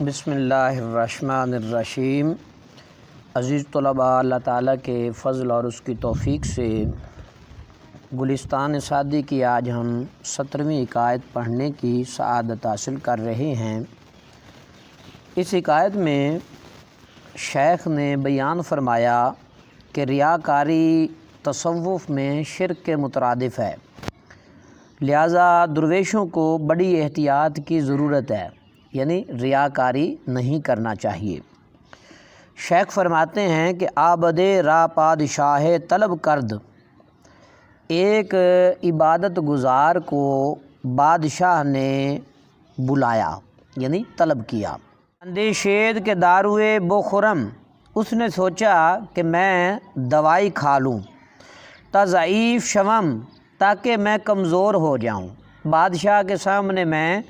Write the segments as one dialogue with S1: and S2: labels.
S1: بسم اللہ الرحمن الرحیم۔ عزیز طلباء، اللہ تعالیٰ کے فضل اور اس کی توفیق سے گلستان سعدی کی آج ہم 17ویں حکایت پڑھنے کی سعادت حاصل کر رہے ہیں۔ اس حکایت میں شیخ نے بیان فرمایا کہ ریاکاری تصوف میں شرک کے مترادف ہے، لہٰذا درویشوں کو بڑی احتیاط کی ضرورت ہے، یعنی ریاکاری نہیں کرنا چاہیے۔ شیخ فرماتے ہیں کہ آبد را پادشاہ طلب کرد، ایک عبادت گزار کو بادشاہ نے بلایا یعنی طلب کیا۔ اندیشید کے داروئے بخرم، اس نے سوچا کہ میں دوائی کھا لوں، تا ضعیف شوم، تاکہ میں کمزور ہو جاؤں، بادشاہ کے سامنے میں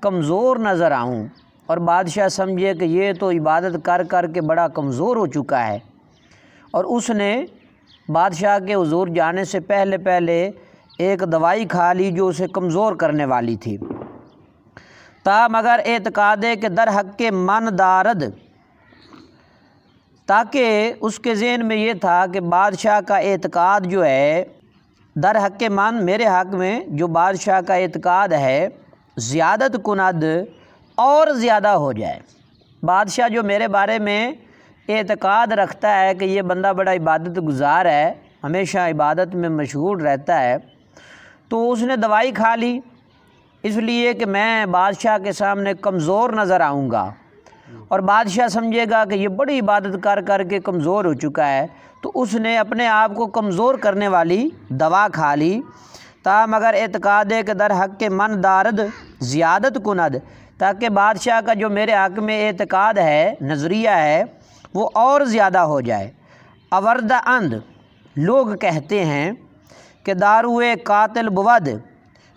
S1: کمزور نظر آؤں اور بادشاہ سمجھے کہ یہ تو عبادت کر کر کے بڑا کمزور ہو چکا ہے، اور اس نے بادشاہ کے حضور جانے سے پہلے ایک دوائی کھا لی جو اسے کمزور کرنے والی تھی۔ تا مگر اعتقاد کے در حق کے من دارد، تاکہ اس کے ذہن میں یہ تھا کہ بادشاہ کا اعتقاد جو ہے، در حق کے من میرے حق میں جو بادشاہ کا اعتقاد ہے، زیادت کند اور زیادہ ہو جائے۔ بادشاہ جو میرے بارے میں اعتقاد رکھتا ہے کہ یہ بندہ بڑا عبادت گزار ہے، ہمیشہ عبادت میں مشغول رہتا ہے، تو اس نے دوائی کھا لی اس لیے کہ میں بادشاہ کے سامنے کمزور نظر آؤں گا، اور بادشاہ سمجھے گا کہ یہ بڑی عبادت کر کر کے کمزور ہو چکا ہے، تو اس نے اپنے آپ کو کمزور کرنے والی دوا کھا لی۔ تا مگر اعتقاد کے در حق کے من دارد زیادت کند، تاکہ بادشاہ کا جو میرے حق میں اعتقاد ہے، نظریہ ہے، وہ اور زیادہ ہو جائے۔ اوردہ اند، لوگ کہتے ہیں کہ داروئے قاتل بود،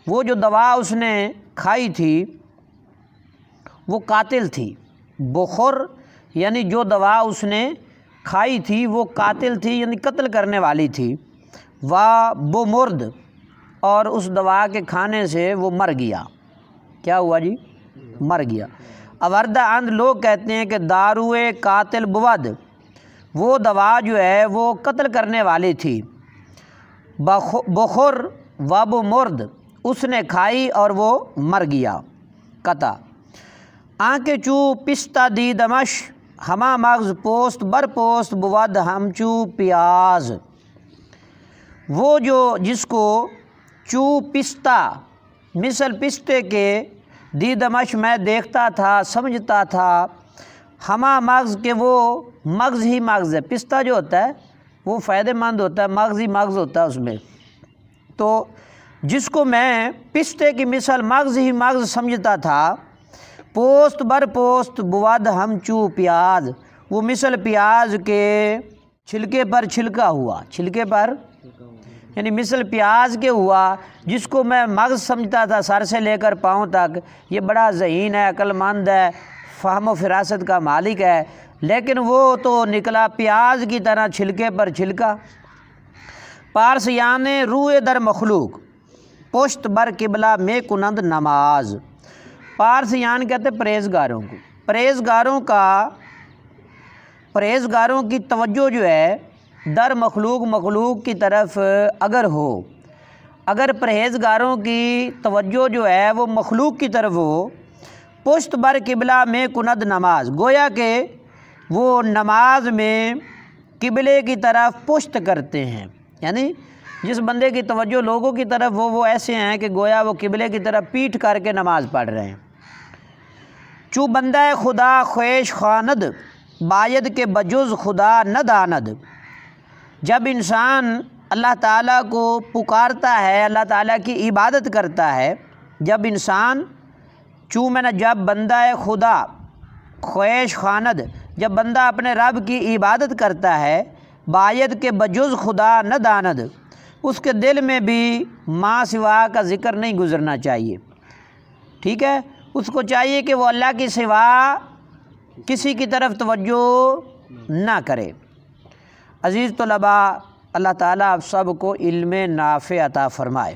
S1: وہ جو دوا اس نے کھائی تھی وہ قاتل تھی۔ بخور یعنی جو دوا اس نے کھائی تھی وہ قاتل تھی، یعنی قتل کرنے والی تھی۔ وہ مرد، اور اس دوا کے کھانے سے وہ مر گیا۔ کیا ہوا جی؟ مر گیا۔ اوردہ اند، لوگ کہتے ہیں کہ داروئے قاتل بود، وہ دوا جو ہے وہ قتل کرنے والی تھی۔ بخور و مرد، اس نے کھائی اور وہ مر گیا۔ قطع آنکھ چو پستہ دی دمش، ہما مغز پوست بر پوست بود ہمچو پیاز، وہ جو جس کو چو پستہ مثل پستے کے، دی دمش میں دیکھتا تھا، سمجھتا تھا، ہما مغز کے وہ مغز ہی مغز ہے۔ پستہ جو ہوتا ہے وہ فائدہ مند ہوتا ہے، مغز ہی مغز ہوتا ہے اس میں، تو جس کو میں پستے کی مثل مغز ہی مغز سمجھتا تھا، پوست بر پوست بود ہمچو پیاز، وہ مثل پیاز کے چھلکے پر چھلکا ہوا، چھلکے پر یعنی مثل پیاز کے ہوا، جس کو میں مغز سمجھتا تھا سر سے لے کر پاؤں تک، یہ بڑا ذہین ہے، عقل مند ہے، فہم و فراست کا مالک ہے، لیکن وہ تو نکلا پیاز کی طرح چھلکے پر چھلکا۔ پارسیان روئے در مخلوق، پشت بر قبلہ میں کنند نماز، پارسیان کہتے پرہیزگاروں کو، پرہیزگاروں کی توجہ جو ہے در مخلوق کی طرف اگر پرہیزگاروں کی توجہ جو ہے وہ مخلوق کی طرف ہو، پشت بر قبلہ میں کند نماز، گویا کہ وہ نماز میں قبلے کی طرف پشت کرتے ہیں، یعنی جس بندے کی توجہ لوگوں کی طرف ہو وہ ایسے ہیں کہ گویا وہ قبلے کی طرف پیٹھ کر کے نماز پڑھ رہے ہیں۔ چو بندہ خدا خویش خواند، باید کے بجز خدا نہ داند، جب انسان اللہ تعالیٰ کو پکارتا ہے، اللہ تعالیٰ کی عبادت کرتا ہے، جب بندہ خدا خویش خواند، جب بندہ اپنے رب کی عبادت کرتا ہے، باید کے بجز خدا نہ داند، اس کے دل میں بھی ماں سوا کا ذکر نہیں گزرنا چاہیے، ٹھیک ہے، اس کو چاہیے کہ وہ اللہ کی سوا کسی کی طرف توجہ نہ کرے۔ عزیز طلباء، اللہ تعالیٰ آپ سب کو علم نافع عطا فرمائے۔